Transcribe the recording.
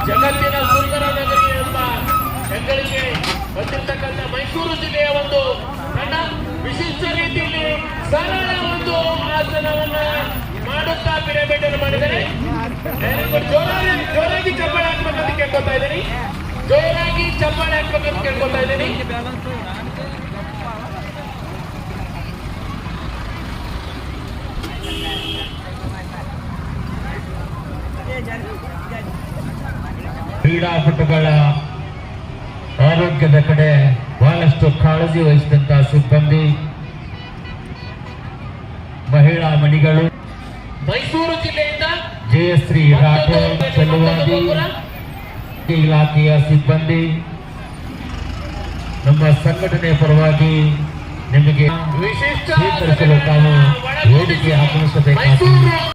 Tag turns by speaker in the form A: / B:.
A: ಜಗತ್ತಿನ ಸುಂದರ ನಗರಿ ಎಂಬ ಹೆಗ್ಗಳಿಕೆ ಬಂದಿರತಕ್ಕಂಥ ಮೈಸೂರು ಜಿಲ್ಲೆಯ ಒಂದು ತಂಡ ವಿಶಿಷ್ಟ ರೀತಿಯಲ್ಲಿ ಸರಳ ಒಂದು ಆಸನವನ್ನ ಮಾಡುತ್ತಾ ಪಿರಮಿಡ್ ಮಾಡಿದರೆ ಜೋರಾಗಿ ಚಪ್ಪಾಳೆ ಹಾಕ್ಬೇಕಂತ ಕೇಳ್ಕೊತಾ ಇದ್ದೀನಿ. ಜೋರಾಗಿ ಚಪ್ಪಾಳೆ ಹಾಕ್ಬೇಕಂತ ಕೇಳ್ಕೊತಾ ಇದ್ದೀನಿ.
B: ಕ್ರೀಡಾಪಟುಗಳ ಆರೋಗ್ಯದ ಕಡೆ ಬಹಳಷ್ಟು ಕಾಳಜಿ ವಹಿಸಿದಂತಹ ಸಿಬ್ಬಂದಿ, ಮಹಿಳಾ ಮಣಿಗಳು,
A: ಮೈಸೂರು ಜಿಲ್ಲೆಯಿಂದ
B: ಜಯಶ್ರೀ ರಾಠೋಡ್ ಚೆಲುವಾದಿ ಇಲಾಖೆಯ ಸಿಬ್ಬಂದಿ, ನಮ್ಮ ಸಂಘಟನೆ ಪರವಾಗಿ ನಿಮಗೆ
A: ವಿಶಿಷ್ಟ
B: ಸ್ವೀಕರಿಸಲು ತಾವು ವೇದಿಕೆ ಆಗಮಿಸಬೇಕಾಗಿದೆ.